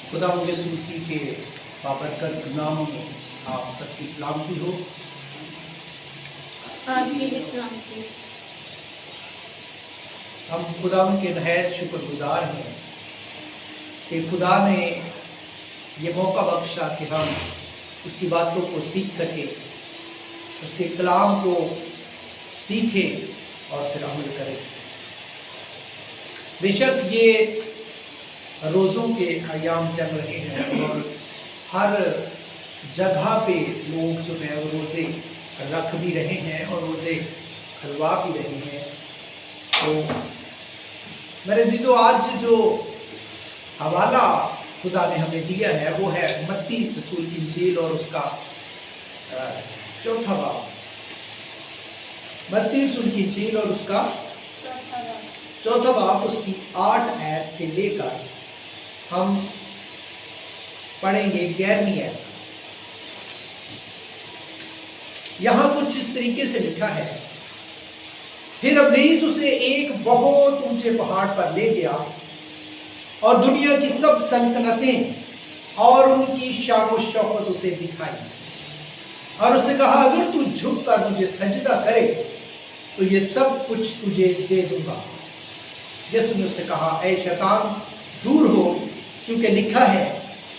खुदा यीशु मसीह के बाबरकत नाम में आप सबकी सलामती हो। आपकी भी सलामती। हम खुदा के नहायत शुक्रगुजार हैं कि खुदा ने ये मौका बख्शा कि हम उसकी बातों को सीख सके, उसके कलाम को सीखें और फिर अमल करें। बेशक ये रोज़ों के अयाम चल रहे हैं और हर जगह पे लोग जो है वो रोज़े रख भी रहे हैं और रोज़े खलवा भी रहे हैं। तो मेरे जीतो, आज जो हवाला खुदा ने हमें दिया है वो है मत्ती रसूल की इंजील और उसका चौथा बाब। मत्ती रसूल की इंजील और उसका चौथा बाब, उसकी 8 आयत से लेकर हम पढ़ेंगे 11वीं आयत। यहां कुछ इस तरीके से लिखा है, फिर इब्लीस उसे एक बहुत ऊंचे पहाड़ पर ले गया और दुनिया की सब सल्तनतें और उनकी शान और शौकत उसे दिखाई और उसे कहा, अगर तू झुक कर मुझे सजदा करे तो ये सब कुछ तुझे दे दूंगा। यीशु ने उससे कहा, ऐ शैतान दूर हो, क्योंकि लिखा है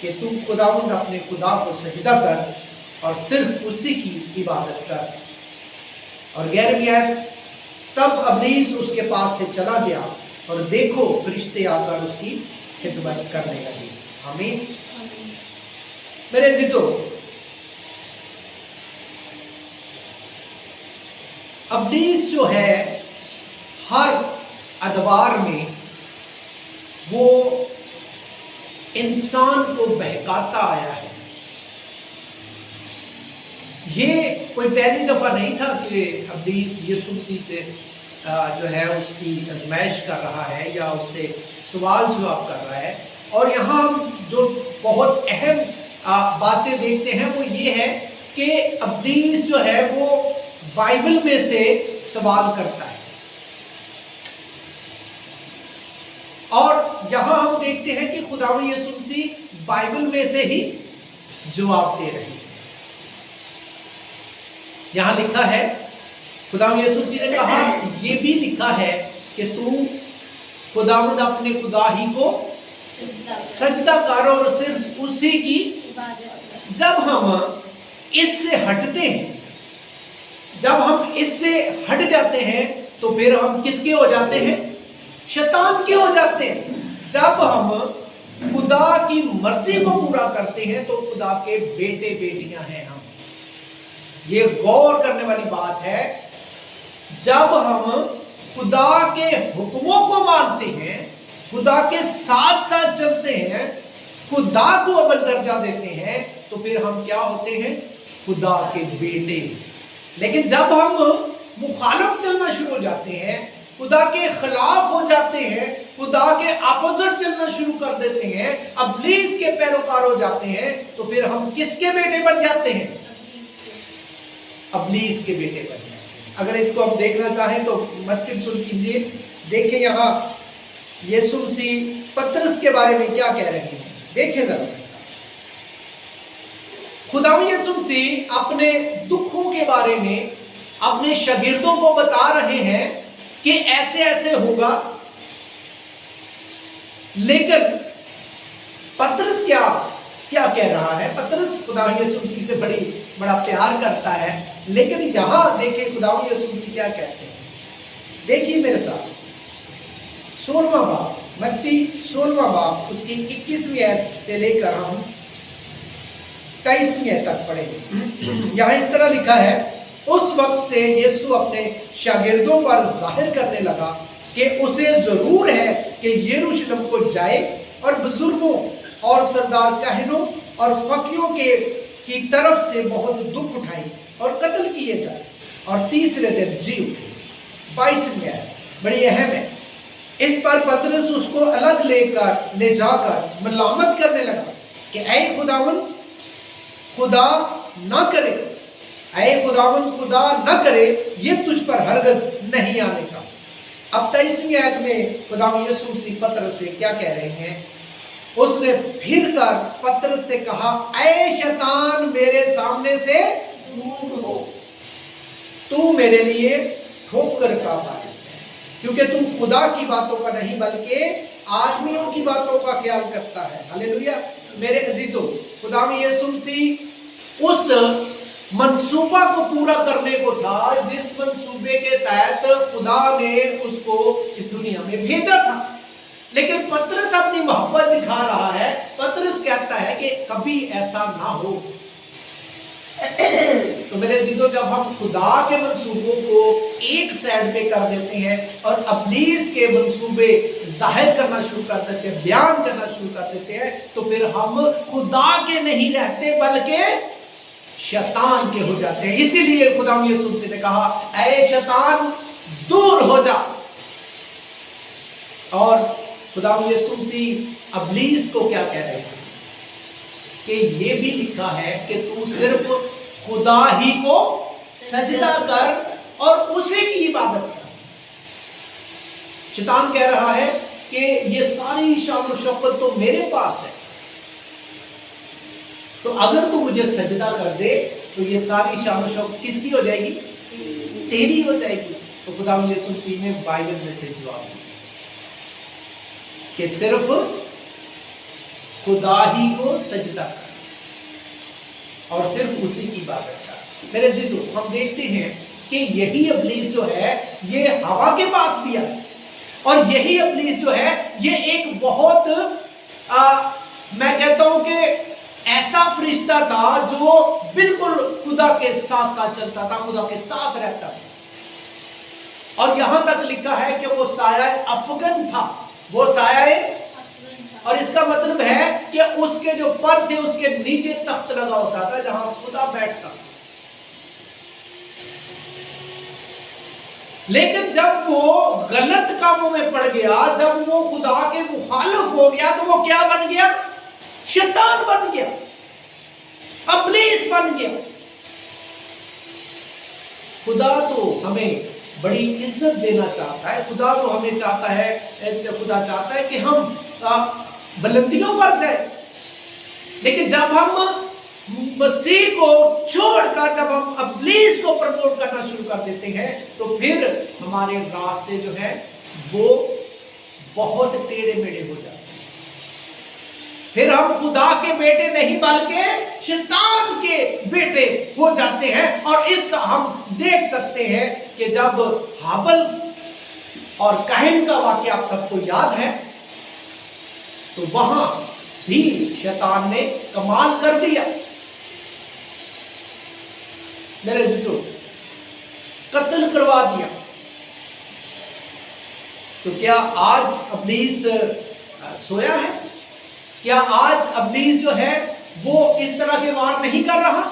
कि तू खुदावंद अपने खुदा को सजदा कर और सिर्फ उसी की इबादत कर। और 11वीं आयत, तब इब्लीस उसके पास से चला गया और देखो फरिश्ते आकर उसकी खिदमत करने लगे। आमीन। मेरे अजीजों, इब्लीस जो है हर अदवार में वो इंसान को बहकाता आया है। ये कोई पहली दफा नहीं था कि इब्लीस यीशु मसीह से जो है उसकी आजमाइश कर रहा है या उससे सवाल जवाब कर रहा है। और यहाँ हम जो बहुत अहम बातें देखते हैं वो ये है कि इब्लीस जो है वो बाइबल में से सवाल करता है और यहाँ हम देखते हैं कि खुदा यीशु मसीह बाइबल में से ही जवाब दे रहे हैं। यहाँ लिखा है, खुदा यीशु मसीह ने कहा, ये भी लिखा है कि तू खुदावंद अपने खुदा ही को सजदा कर और सिर्फ उसी की। जब हम इससे हटते हैं, जब हम इससे हट जाते हैं तो फिर हम किसके हो जाते हैं? शैतान के हो जाते हैं। जब हम खुदा की मर्जी को पूरा करते हैं तो खुदा के बेटे बेटियां हैं हम। ये गौर करने वाली बात है। जब हम खुदा के हुक्मों को मानते हैं, खुदा के साथ साथ चलते हैं, खुदा को अव्वल दर्जा देते हैं, तो फिर हम क्या होते हैं? खुदा के बेटे। लेकिन जब हम मुखालिफ चलना शुरू हो जाते हैं, खुदा के खिलाफ हो जाते हैं, खुदा के अपोजिट चलना शुरू कर देते हैं, इब्लीस के पैरोकार हो जाते हैं, तो फिर हम किसके बेटे बन जाते हैं? इब्लीस के बेटे बन जाते हैं। अगर इसको हम देखना चाहें तो मत्ती रसूल की इंजील देखें, यहाँ यीशु मसीह पतरस के बारे में क्या कह रहे हैं, देखें जरा। खुदा यीशु मसीह अपने दुखों के बारे में अपने शागिर्दों को बता रहे हैं कि ऐसे ऐसे होगा। लेकिन पतरस क्या कह रहा है? पतरस खुदा यीशु मसीह से बड़ा प्यार करता है, लेकिन यहां देखिए खुदा यीशु मसीह क्या कहते हैं। देखिए मेरे साथ 16वां बाब, मत्ती 16वां बाब, उसकी 21वीं आयत से लेकर हम 23वीं आयत तक पढ़ेंगे। यहां इस तरह लिखा है, उस वक्त से यीशु अपने शागिर्दों पर जाहिर करने लगा कि उसे जरूर है कि यरूशलेम को जाए और बुजुर्गों और सरदार कहनों और फकीरों की तरफ से बहुत दुख उठाए और कत्ल किए जाए और तीसरे दिन जी उठे। 22वीं आयत बड़ी अहम है। इस पर पतरस उसको अलग ले जाकर मलामत करने लगा कि ऐ खुदावंद, खुदा ना करे, ऐ खुदावंद खुदा न करे, ये तुझ पर हरगिज़ नहीं आने का। अब 23वीं आयत में खुदा यीशु मसीह पतरस से क्या कह रहे हैं? उसने फिर कर पतरस से कहा, ऐ शैतान, मेरे सामने से दूर हो, तू मेरे लिए ठोकर का बारिश है, क्योंकि तू खुदा की बातों का नहीं बल्कि आदमियों की बातों का ख्याल करता है। हालेलुया। मेरे अजीजों, खुदा में यीशु मसीह उस मंसूबा को पूरा करने को था जिस मंसूबे के तहत खुदा ने उसको इस दुनिया में भेजा था। लेकिन पतरस अपनी मोहब्बत दिखा रहा है। पतरस कहता है कि कभी ऐसा ना हो। तो मेरे अजीजों, जब हम खुदा के मंसूबों को एक साइड पे कर देते हैं और इब्लीस के मंसूबे जाहिर करना शुरू कर देते हैं, बयान करना शुरू कर देते हैं, तो फिर हम खुदा के नहीं रहते बल्कि शैतान के हो जाते हैं। इसीलिए खुदा यीशु मसीह ने कहा, ऐ शैतान, दूर हो जा। और खुदा यीशु मसीह इब्लीस को क्या कह रहे हैं कि ये भी लिखा है कि तू सिर्फ खुदा ही को सजदा कर और उसी की इबादत कर। शैतान कह रहा है कि ये सारी शान और शौकत तो मेरे पास है, तो अगर तू मुझे सजदा कर दे तो ये सारी शान और शौकत किसकी हो जाएगी? तेरी हो जाएगी। तो खुदा यीशु मसीह ने बाइबल में से जवाब दिया कि सिर्फ खुदा ही को सजदा कर और सिर्फ उसी की इबादत कर। मेरे अजीजों, हम देखते हैं कि यही इब्लीस जो है ये हवा के पास भी आया, और यही इब्लीस जो है ये एक बहुत मैं कहता हूं कि ऐसा फरिश्ता था जो बिल्कुल खुदा के साथ साथ चलता था, खुदा के साथ रहता था। और यहां तक लिखा है कि वो साया अफगन था, वो साया, और इसका मतलब है कि उसके जो पर थे उसके नीचे तख्त लगा होता था जहां खुदा बैठता था। लेकिन जब वो गलत कामों में पड़ गया, जब वो खुदा के मुखालिफ हो गया, तो वो क्या बन गया? शैतान बन गया, इब्लीस बन गया। खुदा तो हमें बड़ी इज्जत देना चाहता है, खुदा तो हमें चाहता है, खुदा चाहता है कि हम बुलंदियों पर जाए। लेकिन जब हम मसीह को छोड़कर जब हम इब्लीस को प्रमोट करना शुरू कर देते हैं, तो फिर हमारे रास्ते जो है वो बहुत टेढ़े मेढ़े हो जाते हैं। फिर हम खुदा के बेटे नहीं बल्कि शैतान के बेटे हो जाते हैं। और इसका हम देख सकते हैं कि जब हाबिल और काहिन का वाक्य आप सबको याद है, तो वहां भी शैतान ने कमाल कर दिया। मेरे दोस्तों, कत्ल करवा दिया। तो क्या आज इब्लीस सोया है? क्या आज इब्लीस जो है वो इस तरह के वार नहीं कर रहा?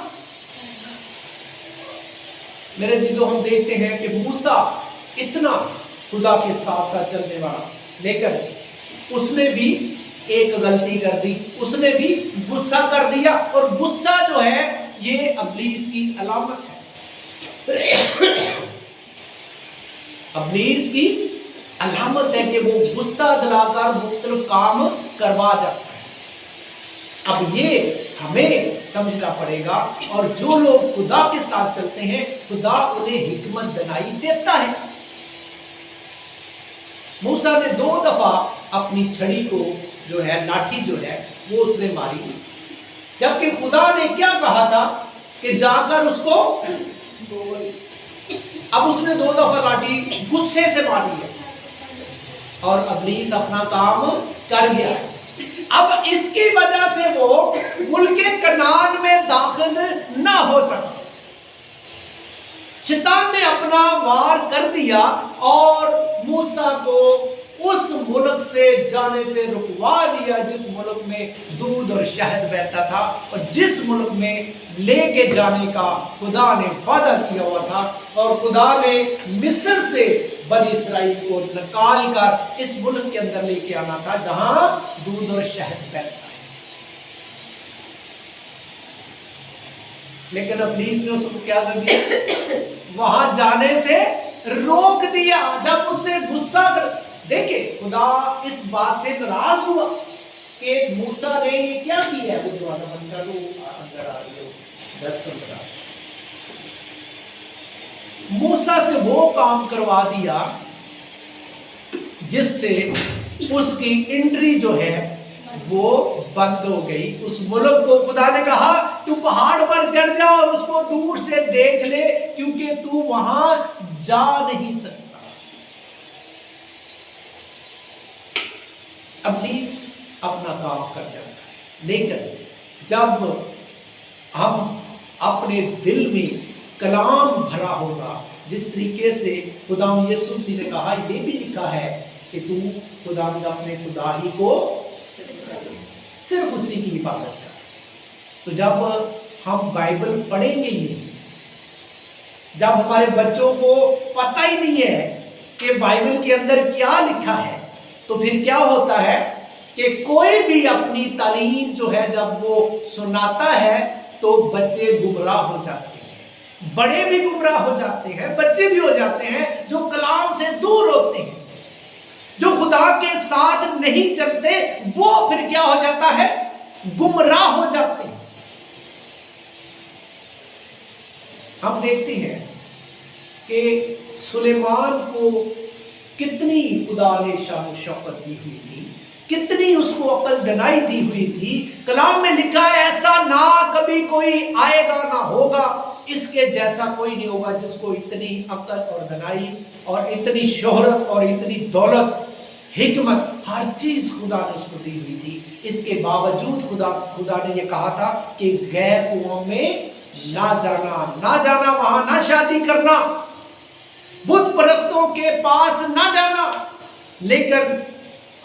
मेरे दोस्तों, हम देखते हैं कि मूसा इतना खुदा के साथ साथ चलने वाला, लेकिन उसने भी एक गलती कर दी, उसने भी गुस्सा कर दिया। और गुस्सा जो है ये इब्लीस की अलामत है। इब्लीस की अलामत है कि वो गुस्सा दिलाकर मुख्तलिफ काम करवा जाता है। अब ये हमें समझना पड़ेगा, और जो लोग खुदा के साथ चलते हैं खुदा उन्हें हिकमत बनाई देता है। मूसा ने 2 दफा अपनी छड़ी को जो है, लाठी जो है वो उसने मारी, जबकि खुदा ने क्या कहा था कि जाकर उसको, अब उसने 2 दफा लाठी गुस्से से मारी है और इब्लीस अपना काम कर गया है। अब इसकी वजह से वो मुल्के कनान में दाखिल ना हो सका। शैतान ने अपना वार कर दिया और मूसा को उस मुल्क से जाने से रुकवा दिया जिस मुल्क में दूध और शहद बहता था, और जिस मुल्क में लेके जाने का खुदा ने वादा किया हुआ था। और खुदा ने मिस्र से बनी इस्राइल को निकाल कर इस मुल्क के अंदर लेके आना था जहां दूध और शहद बहता है। लेकिन इब्लीस ने उसको क्या कर दिया? वहां जाने से रोक दिया। जब उससे गुस्सा कर, देखिए खुदा इस बात से नाराज हुआ कि मूसा ने ये क्या किया है। वो दरवाजा बंद कर दो, अंदर आ रही हो 10-15। मूसा से वो काम करवा दिया जिससे उसकी एंट्री जो है वो बंद हो गई। उस मुल्क को खुदा ने कहा तू पहाड़ पर चढ़ जा और उसको दूर से देख ले, क्योंकि तू वहां जा नहीं सकता। इब्लीस अपना काम कर जाता है, लेकिन जब हम अपने दिल में कलाम भरा होगा, जिस तरीके से खुदा यीशु मसीह ने कहा, यह भी लिखा है कि तू खुदा अपने खुदा ही को सिर्फ उसी की इबादत कर। तो जब हम बाइबल पढ़ेंगे ही नहीं, जब हमारे बच्चों को पता ही नहीं है कि बाइबल के अंदर क्या लिखा है, तो फिर क्या होता है कि कोई भी अपनी तालीम जो है जब वो सुनाता है तो बच्चे गुमराह हो जाते हैं, बड़े भी गुमराह हो जाते हैं, बच्चे भी हो जाते हैं जो कलाम से दूर होते हैं, जो खुदा के साथ नहीं चलते, वो फिर क्या हो जाता है, गुमराह हो जाते हैं। हम देखते हैं कि सुलेमान को कितनी खुदा ने शान शौकत दी हुई थी, कितनी उसको अकल दनाई दी हुई थी। कलाम में लिखा है ऐसा ना कभी कोई आएगा ना होगा, इसके जैसा कोई नहीं होगा जिसको इतनी अकल और दनाई और इतनी शोहरत और इतनी दौलत, हिकमत, हर चीज खुदा ने उसको दी हुई थी। इसके बावजूद खुदा ने यह कहा था कि गैर कुओं में ना जाना, वहां ना शादी करना, बुत परस्तों के पास ना जाना। लेकिन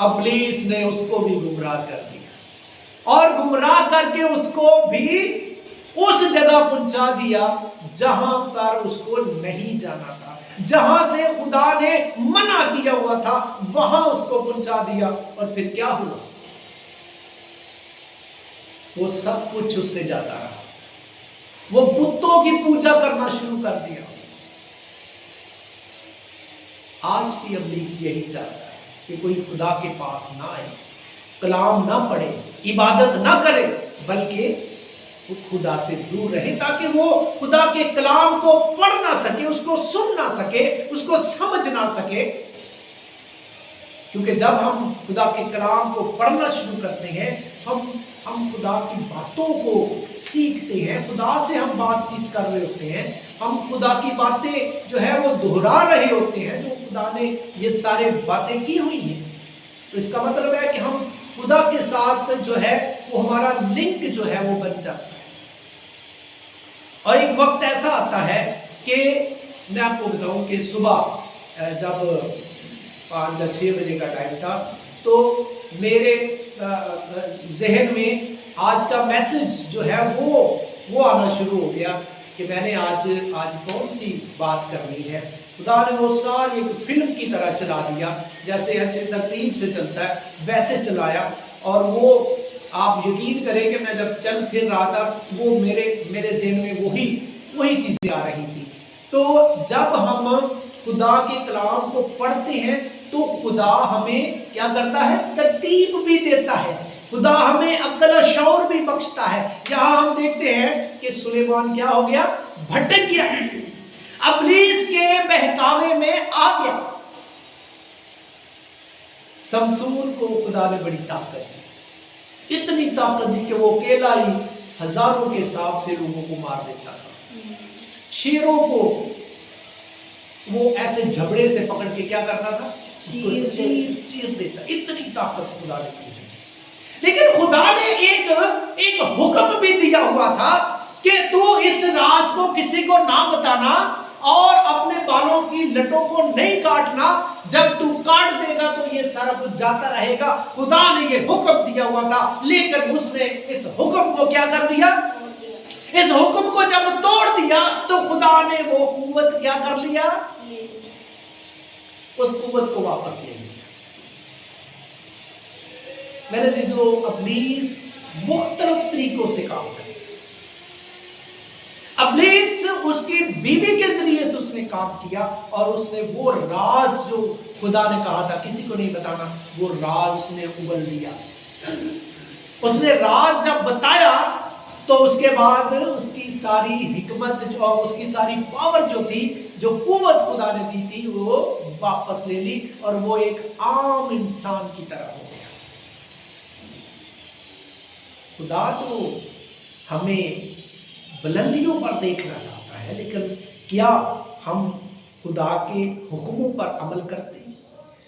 इब्लीस ने उसको भी गुमराह कर दिया और गुमराह करके उसको भी उस जगह पहुंचा दिया जहां पर उसको नहीं जाना था, जहां से खुदा ने मना किया हुआ था, वहां उसको पहुंचा दिया। और फिर क्या हुआ, वो सब कुछ उससे जाता रहा, वो बुतों की पूजा करना शुरू कर दिया उसने। आज भी इब्लीस यही चाहता है कि कोई खुदा के पास ना आए, कलाम ना पढ़े, इबादत ना करे, बल्कि वो खुदा से दूर रहे, ताकि वो खुदा के कलाम को पढ़ ना सके, उसको सुन ना सके, उसको समझ ना सके। क्योंकि जब हम खुदा के कलाम को पढ़ना शुरू करते हैं, हम खुदा की बातों को सीखते हैं, खुदा से हम बातचीत कर रहे होते हैं, हम खुदा की बातें जो है वो दोहरा रहे होते हैं, जो खुदा ने ये सारे बातें की हुई हैं। तो इसका मतलब है कि हम खुदा के साथ जो है वो हमारा लिंक जो है वो बन जाता है। और एक वक्त ऐसा आता है कि मैं आपको बताऊं कि सुबह जब 5 या 6 बजे का टाइम था, तो मेरे जहन में आज का मैसेज जो है वो आना शुरू हो गया कि मैंने आज कौन सी बात करनी है। खुदा ने वो सारी एक फिल्म की तरह चला दिया, जैसे ऐसे तरतीब से चलता है वैसे चलाया। और वो आप यकीन करें कि मैं जब चल फिर रहा था, वो मेरे ज़हन में वही चीज़ें आ रही थी। तो जब हम खुदा के कलाम को पढ़ते हैं तो खुदा हमें क्या करता है, तरतीब भी देता है, खुदा हमें अक्ल और शौर भी बख्शता है। यहाँ हम देखते हैं कि सुलेमान क्या हो गया, भटक गया, इब्लीस के बहकावे में आ गया। शमसून को खुदा ने बड़ी ताकत दी, इतनी ताकत दी कि वो अकेला ही हजारों के हिसाब से लोगों को मार देता था। शेरों को वो ऐसे झबड़े से पकड़ के क्या करता था, चीर देता। इतनी ताकत खुदा ने दी। लेकिन खुदा ने एक हुक्म भी दिया हुआ था कि तू इस राज को किसी को ना बताना और अपने बालों की लटों को नहीं काटना, जब तू काट देगा तो ये सारा कुछ जाता रहेगा। खुदा ने ये हुक्म दिया हुआ था, लेकिन उसने इस हुक्म को क्या कर दिया, इस हुक्म को जब तोड़ दिया तो खुदा ने वो कुव्वत क्या कर लिया, उस कुव्वत को वापस ले लिया। मेरे दीदों, इब्लीस मुख्तलिफ तरीकों से काम करे। इब्लीस उसकी बीवी के जरिए से उसने काम किया और उसने वो राज जो खुदा ने कहा था किसी को नहीं बताना, वो राज उसने उगल दिया। उसने राज जब बताया तो उसके बाद उसकी सारी हिकमत और उसकी सारी पावर जो थी, जो कुव्वत खुदा ने दी थी, वो वापस ले ली और वो एक आम इंसान की तरह हो गया। खुदा तो हमें बुलंदियों पर देखना चाहता है, लेकिन क्या हम खुदा के हुक्मों पर अमल करते हैं?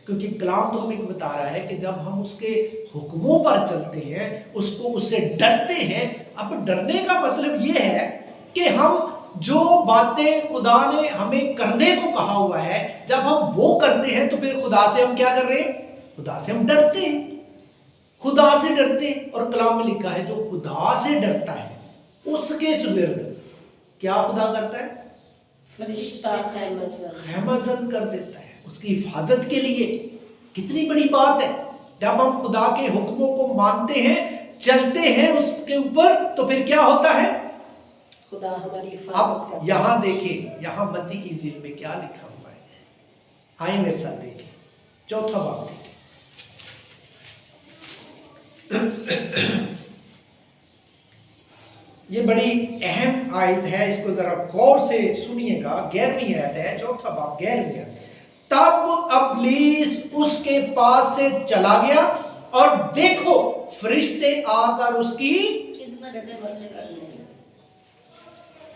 क्योंकि कलाम तो हमें बता रहा है कि जब हम उसके हुक्मों पर चलते हैं, उससे डरते हैं। अब डरने का मतलब यह है कि हम जो बातें खुदा ने हमें करने को कहा हुआ है, जब हम वो करते हैं तो फिर खुदा से हम क्या कर रहे हैं? खुदा से हम डरते हैं, खुदा से डरते हैं। और कलाम में लिखा है, जो खुदा से डरता है उसके चुगिर्द क्या खुदा करता है? फरिश्ता खैमजन कर देता है उसकी हिफाजत के लिए। कितनी बड़ी बात है! जब हम खुदा के हुक्मों को मानते हैं, चलते हैं उसके ऊपर, तो फिर क्या होता है? खुदा हमारी हिफाजत करता है। यहां देखें, यहां मत्ती की इंजील में क्या लिखा हुआ है। आइए मेरे साथ देखें, चौथा बाब देखें। ये बड़ी अहम आयत है, इसको जरा गौर से सुनिएगा। 11वीं आयत है, चौथा बाब 11वीं आयत। तब इब्लीस उसके पास से चला गया और देखो फरिश्ते आकर उसकी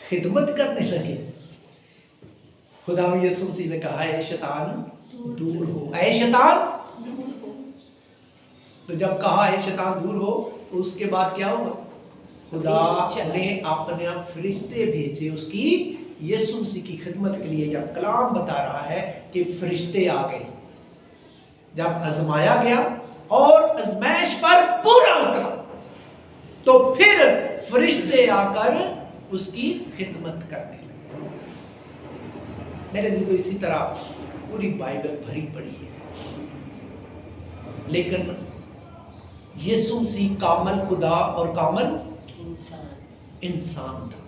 खिदमत करने लगे। खुदा यीशु मसीह ने कहा, ऐ शैतान दूर हो, ऐ शैतान दूर हो। तो जब कहा है शैतान दूर हो, तो उसके बाद क्या होगा? खुदा ने अपने फरिश्ते भेजे उसकी यीशु मसीह की खिदमत के लिए। या कलाम बता रहा है कि फरिश्ते आ गए। जब आजमाया गया और आजमाइश पर पूरा उतरा, तो फिर फरिश्ते आकर उसकी खिदमत करने लगे। मेरे दिल को इसी तरह पूरी बाइबल भरी पड़ी है, लेकिन यीशु मसीह कामल खुदा और कामल इंसान था।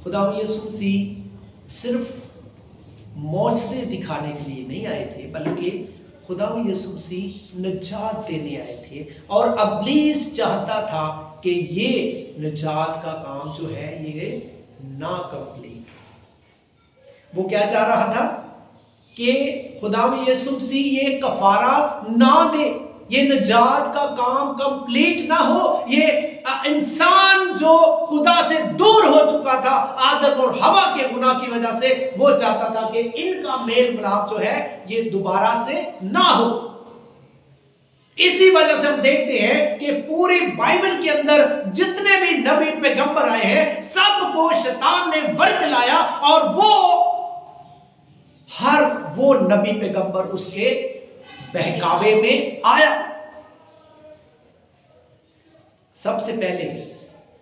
खुदा यीशु मसीह सिर्फ मौजज़े दिखाने के लिए नहीं आए थे, बल्कि खुदा यीशु मसीह निजात देने आए थे। और इब्लीस चाहता था कि ये निजात का काम जो है ये ना कंप्लीट। वो क्या चाह रहा था कि खुदा यीशु मसीह ये कफारा ना दे, ये निजात का काम कंप्लीट ना हो। ये इंसान जो खुदा से दूर हो चुका था आदम और हवा के गुनाह की वजह से, वो चाहता था कि इनका मेल मिलाप जो है ये दोबारा से ना हो। इसी वजह से हम देखते हैं कि पूरी बाइबल के अंदर जितने भी नबी पैगंबर आए हैं, सबको शैतान ने वर्गलाया और वो नबी पैगंबर उसके बहकावे में आया। सबसे पहले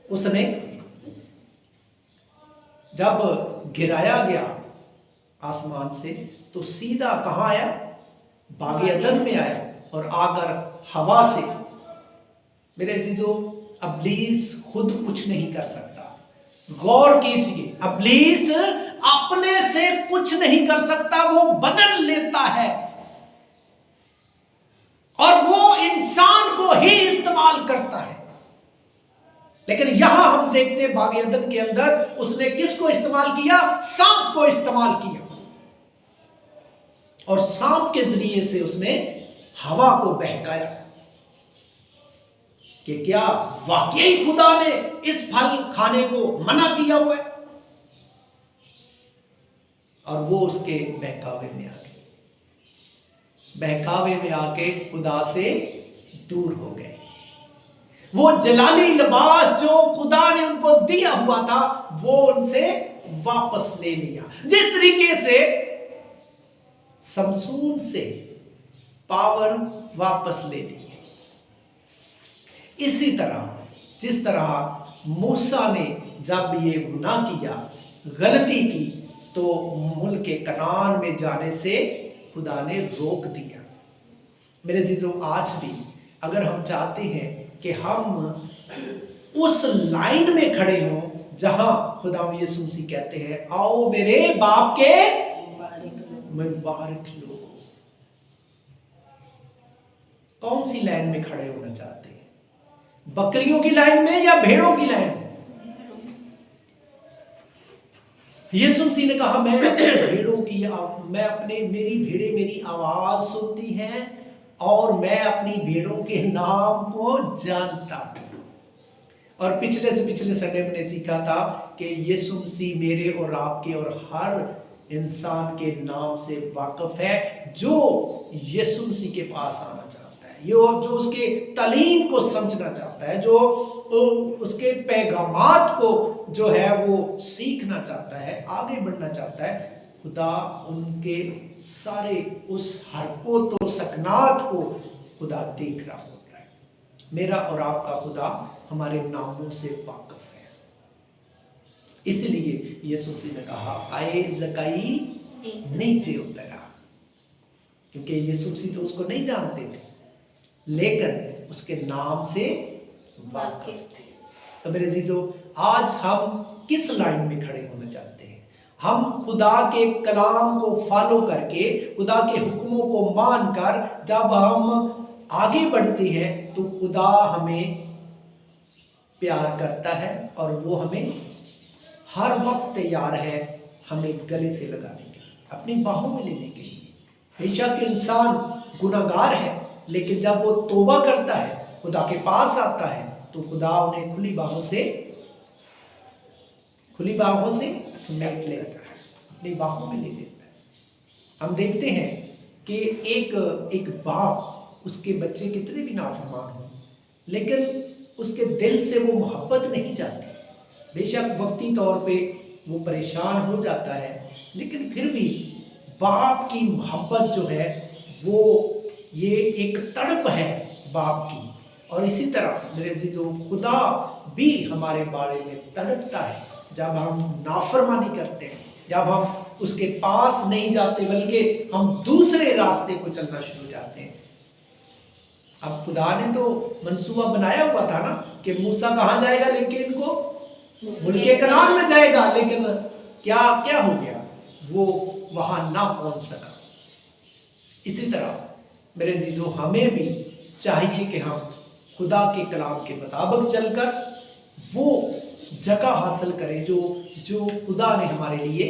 उसने जब गिराया गया आसमान से, तो सीधा कहां आया? बागे अदन में आया और आकर हवा से। मेरे अजीजों, इब्लीस खुद कुछ नहीं कर सकता। गौर कीजिए, इब्लीस अपने से कुछ नहीं कर सकता, वो बदल लेता है और वो इंसान को ही इस्तेमाल करता है। लेकिन यहां हम देखते हैं बागे अदन के अंदर उसने किसको इस्तेमाल किया? सांप को इस्तेमाल किया, और सांप के जरिए से उसने हवा को बहकाया कि क्या वाकई खुदा ने इस फल खाने को मना किया हुआ है? और वो उसके बहकावे में आ गए, बहकावे में आके खुदा से दूर हो गए। वो जलाली लिबास जो खुदा ने उनको दिया हुआ था, वो उनसे वापस ले लिया। जिस तरीके से समसून से पावर वापस ले ली, इसी तरह जिस तरह मूसा ने जब ये गुनाह किया, गलती की, तो मुल्क कनान में जाने से खुदा ने रोक दिया। मेरे अजीजों, आज भी अगर हम चाहते हैं कि हम उस लाइन में खड़े हों जहां खुदा यीशु मसीह कहते हैं, आओ मेरे बाप के मुबारक लोग, कौन सी लाइन में खड़े होना चाहते हैं? बकरियों की लाइन में या भेड़ों की लाइन में? यीशु मसीह ने कहा मैं भेड़ों की मेरी भेड़ें मेरी आवाज सुनती हैं और मैं अपनी भेड़ों के नाम को जानता हूं। और पिछले से पिछले संडे में सीखा था कि यीशु मसीह मेरे और आपके और हर इंसान के नाम से वाकिफ है जो यीशु मसीह के पास आना चाहता है, जो उसके तालीम को समझना चाहता है, जो उसके पैगामात को जो है वो सीखना चाहता है, आगे बढ़ना चाहता है। खुदा उनके सारे उस हरकत और सकनात को खुदा देख रहा होता है। मेरा और आपका खुदा हमारे नामों से वाकिफ है। इसलिए यीशु मसीह ने कहा आए ज़काई नीचे उतरा, क्योंकि यीशु मसीह तो उसको नहीं जानते थे लेकिन उसके नाम से वाकिफ थे। तो मेरे अजीजों, आज हम किस लाइन में खड़े होना चाहते हैं? हम खुदा के कलाम को फॉलो करके, खुदा के हुक्मों को मानकर जब हम आगे बढ़ते हैं तो खुदा हमें प्यार करता है और वो हमें हर वक्त तैयार है हमें गले से लगाने के लिए, अपनी बाहों में लेने के लिए। बेशक इंसान गुनाहगार है, लेकिन जब वो तौबा करता है, खुदा के पास आता है, तो खुदा उन्हें खुली बाहों से समेट लेता है, अपनी बाहों में ले लेता है। हम देखते हैं कि एक बाप, उसके बच्चे कितने भी नाफरमान हों, लेकिन उसके दिल से वो मोहब्बत नहीं जाती। बेशक वक्ती तौर पे वो परेशान हो जाता है, लेकिन फिर भी बाप की मोहब्बत जो है वो ये एक तड़प है बाप की। और इसी तरह मेरे अजीजों, खुदा भी हमारे बारे में तड़पता है जब हम नाफरमानी करते हैं, जब हम उसके पास नहीं जाते बल्कि हम दूसरे रास्ते को चलना शुरू हो जाते हैं। अब खुदा ने तो मंसूबा बनाया हुआ था ना कि मूसा कहाँ जाएगा, लेकिन इनको मुल्के कनान में जाएगा, लेकिन क्या क्या हो गया, वो वहां ना पहुंच सका। इसी तरह मेरे अजीजों, हमें भी चाहिए कि हम खुदा के कलाम के मुताबिक चलकर वो जगह हासिल करें जो खुदा ने हमारे लिए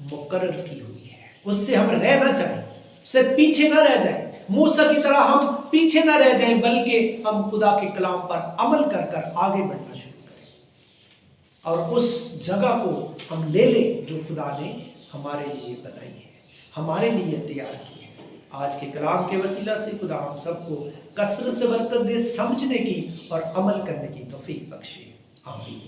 मुकर्रर की हुई है। उससे हम रहना चाहिए, उससे पीछे ना रह जाए। मूसा की तरह हम पीछे ना रह जाएं, बल्कि हम खुदा के कलाम पर अमल कर कर आगे बढ़ना शुरू करें और उस जगह को हम ले लें जो खुदा ने हमारे लिए बनाई है, हमारे लिए तैयार की है। आज के कलाम के वसीला से खुदा हम सबको कसरत से बरकत दे, समझने की और अमल करने की तौफीक बख्शे। आमीन।